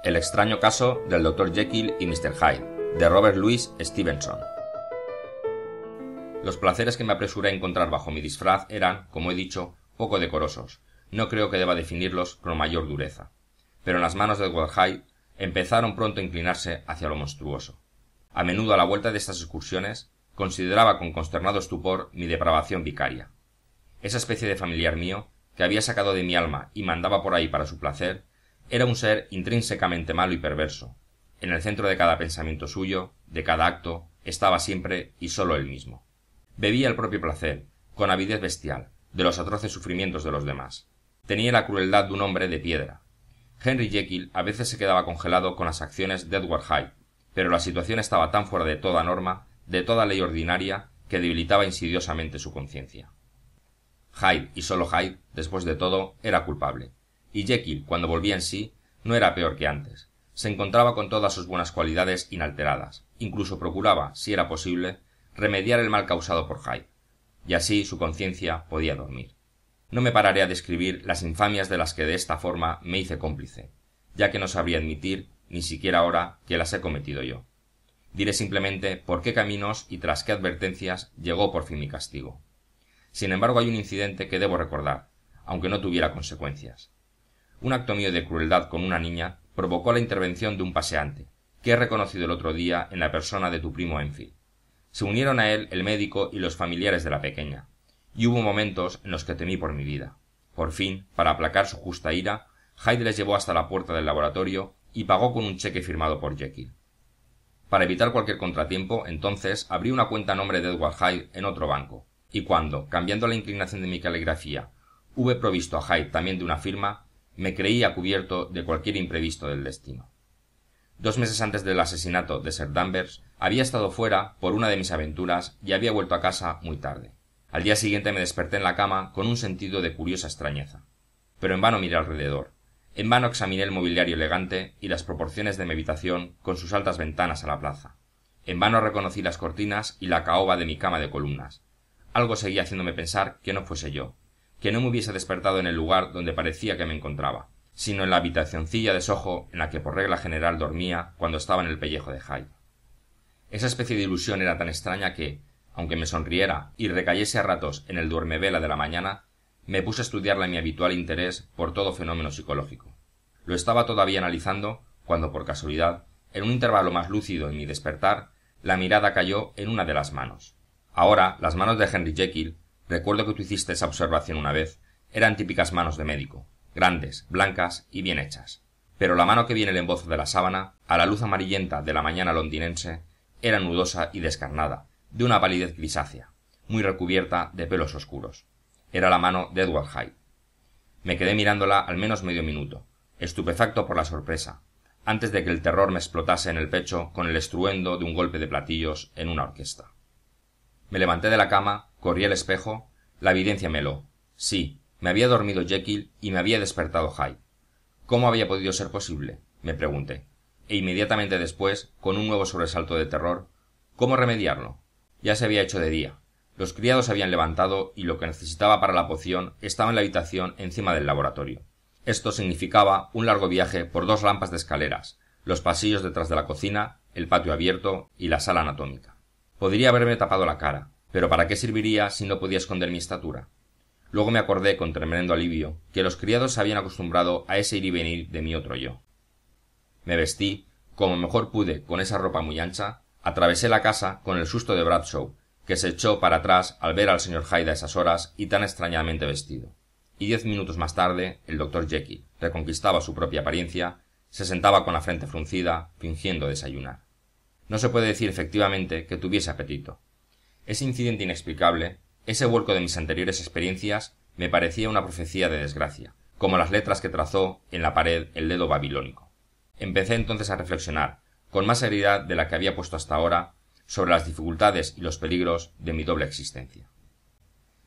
El extraño caso del Dr. Jekyll y Mr. Hyde, de Robert Louis Stevenson. Los placeres que me apresuré a encontrar bajo mi disfraz eran, como he dicho, poco decorosos. No creo que deba definirlos con mayor dureza. Pero en las manos de Edward Hyde empezaron pronto a inclinarse hacia lo monstruoso. A menudo a la vuelta de estas excursiones consideraba con consternado estupor mi depravación vicaria. Esa especie de familiar mío, que había sacado de mi alma y mandaba por ahí para su placer, era un ser intrínsecamente malo y perverso. En el centro de cada pensamiento suyo, de cada acto, estaba siempre y sólo él mismo. Bebía el propio placer, con avidez bestial, de los atroces sufrimientos de los demás. Tenía la crueldad de un hombre de piedra. Henry Jekyll a veces se quedaba congelado con las acciones de Edward Hyde, pero la situación estaba tan fuera de toda norma, de toda ley ordinaria, que debilitaba insidiosamente su conciencia. Hyde, y sólo Hyde, después de todo, era culpable. Y Jekyll, cuando volvía en sí, no era peor que antes. Se encontraba con todas sus buenas cualidades inalteradas. Incluso procuraba, si era posible, remediar el mal causado por Hyde. Y así su conciencia podía dormir. No me pararé a describir las infamias de las que de esta forma me hice cómplice, ya que no sabría admitir, ni siquiera ahora, que las he cometido yo. Diré simplemente por qué caminos y tras qué advertencias llegó por fin mi castigo. Sin embargo, hay un incidente que debo recordar, aunque no tuviera consecuencias. Un acto mío de crueldad con una niña provocó la intervención de un paseante, que he reconocido el otro día en la persona de tu primo Enfield. Se unieron a él el médico y los familiares de la pequeña, y hubo momentos en los que temí por mi vida. Por fin, para aplacar su justa ira, Hyde les llevó hasta la puerta del laboratorio y pagó con un cheque firmado por Jekyll. Para evitar cualquier contratiempo, entonces, abrí una cuenta a nombre de Edward Hyde en otro banco, y cuando, cambiando la inclinación de mi caligrafía, hube provisto a Hyde también de una firma, me creía cubierto de cualquier imprevisto del destino. 2 meses antes del asesinato de Sir Danvers, había estado fuera por una de mis aventuras y había vuelto a casa muy tarde. Al día siguiente me desperté en la cama con un sentido de curiosa extrañeza. Pero en vano miré alrededor. En vano examiné el mobiliario elegante y las proporciones de mi habitación con sus altas ventanas a la plaza. En vano reconocí las cortinas y la caoba de mi cama de columnas. Algo seguía haciéndome pensar que no fuese yo, que no me hubiese despertado en el lugar donde parecía que me encontraba, sino en la habitacioncilla de Soho en la que por regla general dormía cuando estaba en el pellejo de Hyde. Esa especie de ilusión era tan extraña que, aunque me sonriera y recayese a ratos en el duermevela de la mañana, me puse a estudiarla en mi habitual interés por todo fenómeno psicológico. Lo estaba todavía analizando cuando, por casualidad, en un intervalo más lúcido en mi despertar, la mirada cayó en una de las manos. Ahora, las manos de Henry Jekyll, recuerdo que tú hiciste esa observación una vez, eran típicas manos de médico, grandes, blancas y bien hechas. Pero la mano que vi en el embozo de la sábana, a la luz amarillenta de la mañana londinense, era nudosa y descarnada, de una palidez grisácea, muy recubierta de pelos oscuros. Era la mano de Edward Hyde. Me quedé mirándola al menos medio minuto, estupefacto por la sorpresa, antes de que el terror me explotase en el pecho con el estruendo de un golpe de platillos en una orquesta. Me levanté de la cama, corrí al espejo, la evidencia me heló. Sí, me había dormido Jekyll y me había despertado Hyde. ¿Cómo había podido ser posible?, me pregunté, e inmediatamente después, con un nuevo sobresalto de terror, ¿cómo remediarlo? Ya se había hecho de día. Los criados se habían levantado y lo que necesitaba para la poción estaba en la habitación encima del laboratorio. Esto significaba un largo viaje por 2 rampas de escaleras, los pasillos detrás de la cocina, el patio abierto y la sala anatómica. Podría haberme tapado la cara, pero ¿para qué serviría si no podía esconder mi estatura? Luego me acordé con tremendo alivio que los criados se habían acostumbrado a ese ir y venir de mi otro yo. Me vestí, como mejor pude, con esa ropa muy ancha, atravesé la casa con el susto de Bradshaw, que se echó para atrás al ver al señor Hyde a esas horas y tan extrañamente vestido. Y 10 minutos más tarde, el Dr. Jekyll reconquistaba su propia apariencia, se sentaba con la frente fruncida, fingiendo desayunar. No se puede decir efectivamente que tuviese apetito. Ese incidente inexplicable, ese vuelco de mis anteriores experiencias, me parecía una profecía de desgracia, como las letras que trazó en la pared el dedo babilónico. Empecé entonces a reflexionar, con más seriedad de la que había puesto hasta ahora, sobre las dificultades y los peligros de mi doble existencia.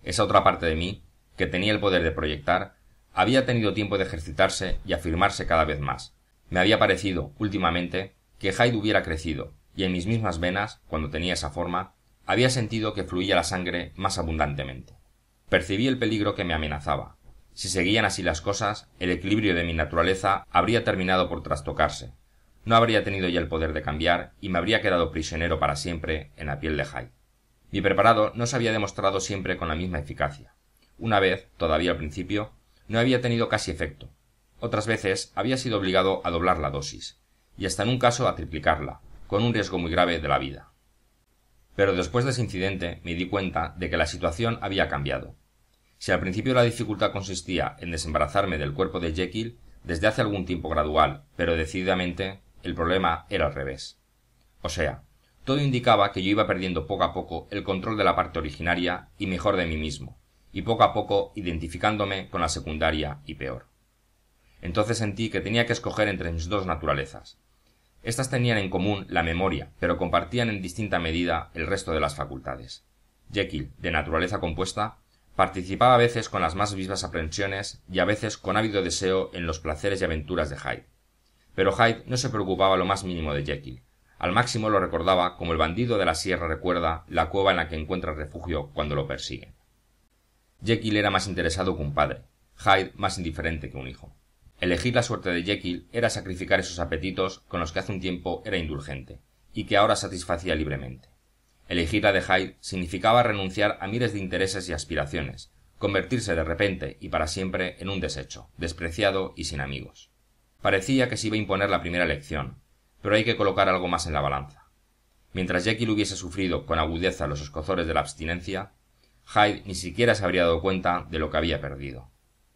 Esa otra parte de mí, que tenía el poder de proyectar, había tenido tiempo de ejercitarse y afirmarse cada vez más. Me había parecido, últimamente, que Hyde hubiera crecido, y en mis mismas venas, cuando tenía esa forma, había sentido que fluía la sangre más abundantemente. Percibí el peligro que me amenazaba. Si seguían así las cosas, el equilibrio de mi naturaleza habría terminado por trastocarse. No habría tenido ya el poder de cambiar y me habría quedado prisionero para siempre en la piel de Hyde. Mi preparado no se había demostrado siempre con la misma eficacia. Una vez, todavía al principio, no había tenido casi efecto. Otras veces había sido obligado a doblar la dosis, y hasta en un caso a triplicarla, con un riesgo muy grave de la vida. Pero después de ese incidente me di cuenta de que la situación había cambiado. Si al principio la dificultad consistía en desembarazarme del cuerpo de Jekyll, desde hace algún tiempo gradual, pero decididamente, el problema era al revés. O sea, todo indicaba que yo iba perdiendo poco a poco el control de la parte originaria y mejor de mí mismo, y poco a poco identificándome con la secundaria y peor. Entonces sentí que tenía que escoger entre mis dos naturalezas. Estas tenían en común la memoria, pero compartían en distinta medida el resto de las facultades. Jekyll, de naturaleza compuesta, participaba a veces con las más vivas aprensiones y a veces con ávido deseo en los placeres y aventuras de Hyde. Pero Hyde no se preocupaba lo más mínimo de Jekyll. Al máximo lo recordaba como el bandido de la sierra recuerda la cueva en la que encuentra refugio cuando lo persiguen. Jekyll era más interesado que un padre, Hyde más indiferente que un hijo. Elegir la suerte de Jekyll era sacrificar esos apetitos con los que hace un tiempo era indulgente, y que ahora satisfacía libremente. Elegir la de Hyde significaba renunciar a miles de intereses y aspiraciones, convertirse de repente y para siempre en un desecho, despreciado y sin amigos. Parecía que se iba a imponer la primera elección, pero hay que colocar algo más en la balanza. Mientras Jekyll hubiese sufrido con agudeza los escozores de la abstinencia, Hyde ni siquiera se habría dado cuenta de lo que había perdido.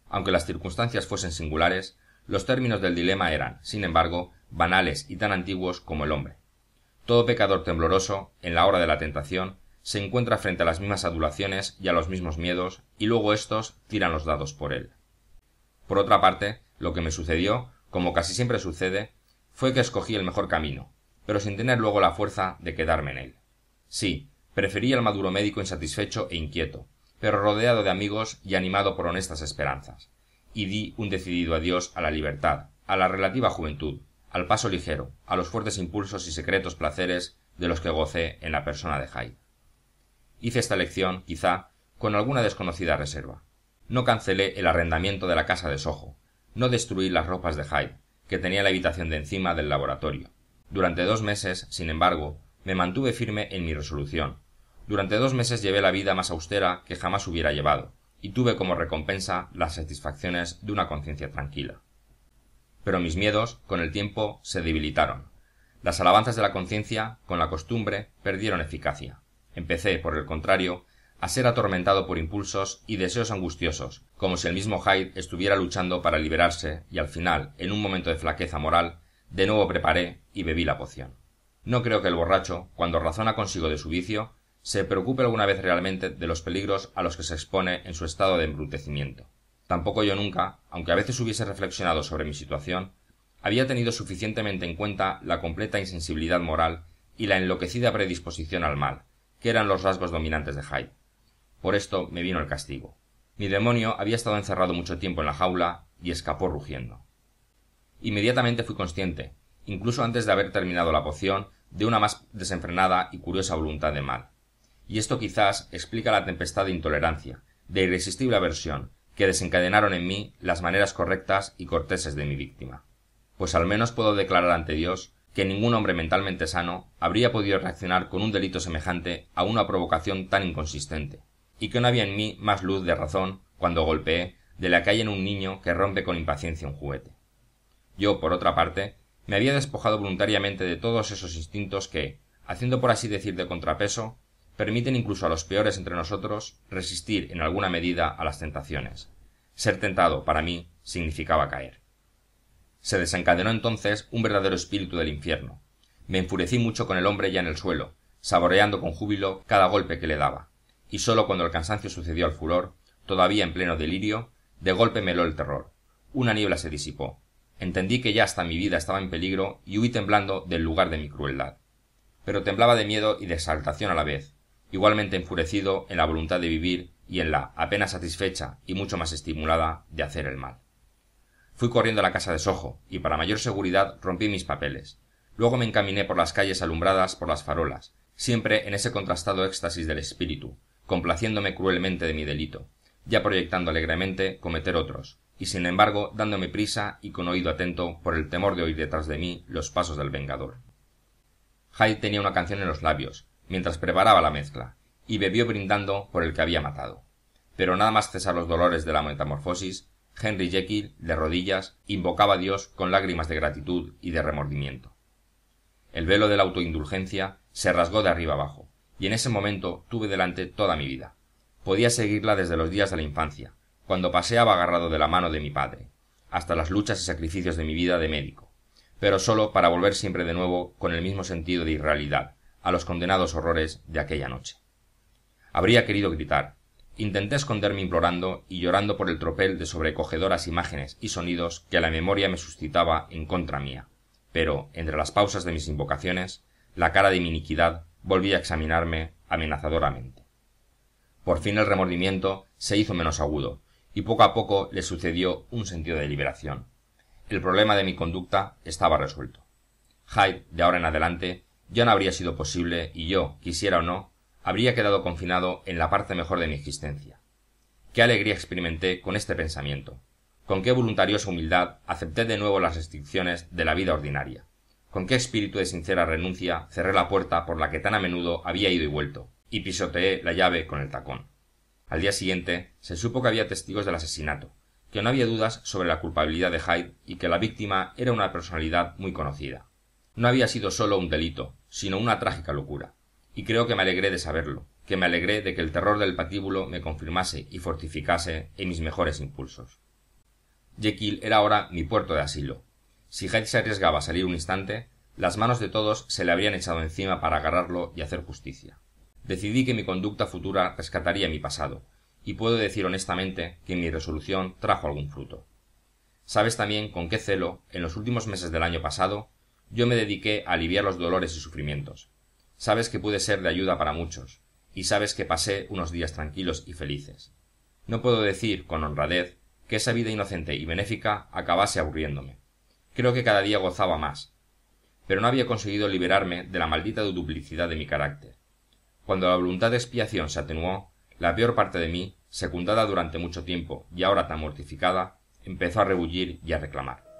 Aunque las circunstancias fuesen singulares, los términos del dilema eran, sin embargo, banales y tan antiguos como el hombre. Todo pecador tembloroso, en la hora de la tentación, se encuentra frente a las mismas adulaciones y a los mismos miedos, y luego éstos tiran los dados por él. Por otra parte, lo que me sucedió, como casi siempre sucede, fue que escogí el mejor camino, pero sin tener luego la fuerza de quedarme en él. Sí, preferí al maduro médico insatisfecho e inquieto, pero rodeado de amigos y animado por honestas esperanzas, y di un decidido adiós a la libertad, a la relativa juventud, al paso ligero, a los fuertes impulsos y secretos placeres de los que gocé en la persona de Hyde. Hice esta elección, quizá, con alguna desconocida reserva. No cancelé el arrendamiento de la casa de Soho, no destruí las ropas de Hyde, que tenía la habitación de encima del laboratorio. Durante 2 meses, sin embargo, me mantuve firme en mi resolución. Durante 2 meses llevé la vida más austera que jamás hubiera llevado, y tuve como recompensa las satisfacciones de una conciencia tranquila. Pero mis miedos, con el tiempo, se debilitaron. Las alabanzas de la conciencia, con la costumbre, perdieron eficacia. Empecé, por el contrario, a ser atormentado por impulsos y deseos angustiosos, como si el mismo Hyde estuviera luchando para liberarse, y al final, en un momento de flaqueza moral, de nuevo preparé y bebí la poción. No creo que el borracho, cuando razona consigo de su vicio, se preocupe alguna vez realmente de los peligros a los que se expone en su estado de embrutecimiento. Tampoco yo nunca, aunque a veces hubiese reflexionado sobre mi situación, había tenido suficientemente en cuenta la completa insensibilidad moral y la enloquecida predisposición al mal, que eran los rasgos dominantes de Hyde. Por esto me vino el castigo. Mi demonio había estado encerrado mucho tiempo en la jaula y escapó rugiendo. Inmediatamente fui consciente, incluso antes de haber terminado la poción, de una más desenfrenada y curiosa voluntad de mal. Y esto quizás explica la tempestad de intolerancia, de irresistible aversión, que desencadenaron en mí las maneras correctas y corteses de mi víctima. Pues al menos puedo declarar ante Dios que ningún hombre mentalmente sano habría podido reaccionar con un delito semejante a una provocación tan inconsistente, y que no había en mí más luz de razón cuando golpeé de la que hay en un niño que rompe con impaciencia un juguete. Yo, por otra parte, me había despojado voluntariamente de todos esos instintos que, haciendo por así decir de contrapeso, permiten incluso a los peores entre nosotros resistir en alguna medida a las tentaciones. Ser tentado, para mí, significaba caer. Se desencadenó entonces un verdadero espíritu del infierno. Me enfurecí mucho con el hombre ya en el suelo, saboreando con júbilo cada golpe que le daba, y sólo cuando el cansancio sucedió al furor, todavía en pleno delirio, de golpe me heló el terror. Una niebla se disipó. Entendí que ya hasta mi vida estaba en peligro y huí temblando del lugar de mi crueldad. Pero temblaba de miedo y de exaltación a la vez, igualmente enfurecido en la voluntad de vivir y en la, apenas satisfecha y mucho más estimulada, de hacer el mal. Fui corriendo a la casa de Soho, y para mayor seguridad rompí mis papeles. Luego me encaminé por las calles alumbradas por las farolas, siempre en ese contrastado éxtasis del espíritu, complaciéndome cruelmente de mi delito, ya proyectando alegremente cometer otros, y sin embargo dándome prisa y con oído atento por el temor de oír detrás de mí los pasos del vengador. Hyde tenía una canción en los labios, mientras preparaba la mezcla, y bebió brindando por el que había matado. Pero nada más cesar los dolores de la metamorfosis, Henry Jekyll, de rodillas, invocaba a Dios con lágrimas de gratitud y de remordimiento. El velo de la autoindulgencia se rasgó de arriba abajo, y en ese momento tuve delante toda mi vida. Podía seguirla desde los días de la infancia, cuando paseaba agarrado de la mano de mi padre, hasta las luchas y sacrificios de mi vida de médico, pero sólo para volver siempre de nuevo con el mismo sentido de irrealidad a los condenados horrores de aquella noche. Habría querido gritar. Intenté esconderme implorando y llorando por el tropel de sobrecogedoras imágenes y sonidos que la memoria me suscitaba en contra mía, pero, entre las pausas de mis invocaciones, la cara de mi iniquidad volvía a examinarme amenazadoramente. Por fin el remordimiento se hizo menos agudo, y poco a poco le sucedió un sentido de liberación. El problema de mi conducta estaba resuelto. Hyde, de ahora en adelante, ya no habría sido posible y yo, quisiera o no, habría quedado confinado en la parte mejor de mi existencia. Qué alegría experimenté con este pensamiento. Con qué voluntariosa humildad acepté de nuevo las restricciones de la vida ordinaria. Con qué espíritu de sincera renuncia cerré la puerta por la que tan a menudo había ido y vuelto, y pisoteé la llave con el tacón. Al día siguiente se supo que había testigos del asesinato, que no había dudas sobre la culpabilidad de Hyde y que la víctima era una personalidad muy conocida. No había sido solo un delito, sino una trágica locura, y creo que me alegré de saberlo, que me alegré de que el terror del patíbulo me confirmase y fortificase en mis mejores impulsos. Jekyll era ahora mi puerto de asilo. Si Hyde se arriesgaba a salir un instante, las manos de todos se le habrían echado encima para agarrarlo y hacer justicia. Decidí que mi conducta futura rescataría mi pasado, y puedo decir honestamente que mi resolución trajo algún fruto. Sabes también con qué celo, en los últimos meses del año pasado, yo me dediqué a aliviar los dolores y sufrimientos. Sabes que pude ser de ayuda para muchos, y sabes que pasé unos días tranquilos y felices. No puedo decir, con honradez, que esa vida inocente y benéfica acabase aburriéndome. Creo que cada día gozaba más, pero no había conseguido liberarme de la maldita duplicidad de mi carácter. Cuando la voluntad de expiación se atenuó, la peor parte de mí, secundada durante mucho tiempo y ahora tan mortificada, empezó a rebullir y a reclamar.